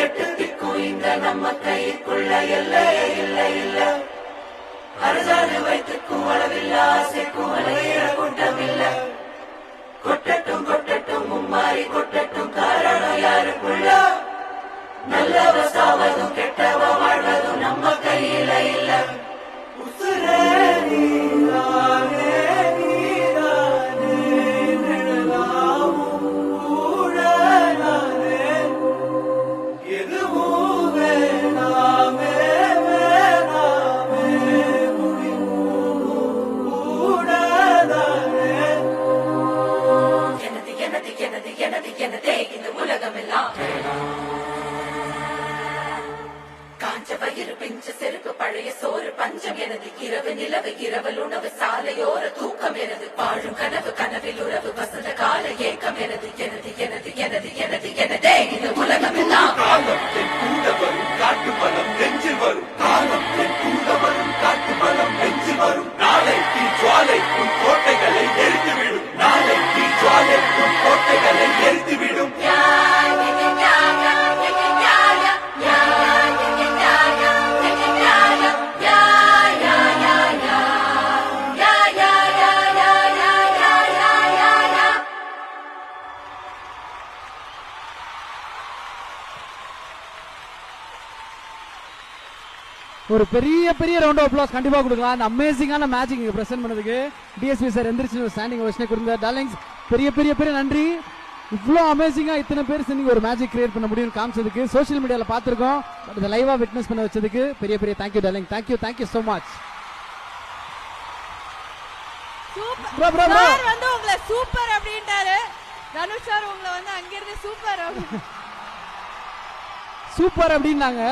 எட்டு திக்கும் இந்த நம்ம கைக்குள்ள எல்லையே இல்லை இல்ல அரசாணை வைத்துக்கும் அளவில்ல ஆசைக்கும் அலையிற கூட்டம் இல்ல கொட்டட்டும் கொட்டட்டும் மும்மாறி கொட்டட்டும் காரணம் யாருக்குள்ள நல்லவ சாவதும் கெட்டவ வாழ்வதும் நம்ம கையில இல்ல உசுரே நீதானே நீதானே நிழலாவும் ஊழலானே எதுவும் வேணாமே வேணாமே முடிவும் ஊழலானே எனது எனது எனது எனது எனதே இந்த உலகமெல்லாம் வயிறு பிஞ்ச செருப்பு பழைய சோறு பஞ்சம் எனது இரவு நிலவு இரவல் உணவு சாலையோர தூக்கம் எனது வாழும் கனவு கனவில் உறவு வசந்த கால ஏக்கம் எனது எனது எனது எனது எனது எனதே இந்த உலகம் எல்லாம் காலத்தின் கூட வரும் காட்டு பலம் நெஞ்சில் வரும் காலத்தின் கூட வரும் காட்டு பலம் நெஞ்சில் வரும் நாளை தீ ஜுவாலை உன் கோட்டைகளை எரித்துவிடும் நாளை தீ ஜுவாலை உன் கோட்டைகளை எரித்துவிடும் ஒரு பெரிய பெரிய ரவுண்ட் ஆஃப் அப்ளாஸ் கண்டிப்பா கொடுக்கலாம். அந்த அமேசிங்கான மேட்ச் இங்க பிரசன்ட் பண்ணதுக்கு டிஎஸ்பி சார் எந்திரிச்சு ஸ்டாண்டிங் ஓவேஷன் கொடுங்க. டார்லிங்ஸ் பெரிய பெரிய பெரிய நன்றி. இவ்வளோ அமேசிங்கா இத்தனை பேர் சேர்ந்து ஒரு மேஜிக் கிரியேட் பண்ண முடியும்னு காமிச்சதுக்கு சோஷியல் மீடியால பார்த்திருக்கோம். பட் இதை லைவா விட்னஸ் பண்ண வச்சதுக்கு பெரிய பெரிய thank you darling. Thank you so much. Sir வந்து உங்களை சூப்பர் அப்படின்ட்டாரு. தனுஷ் சார் உங்களை வந்து அங்கிருந்து சூப்பர் சூப்பர் அப்படின்னாங்க.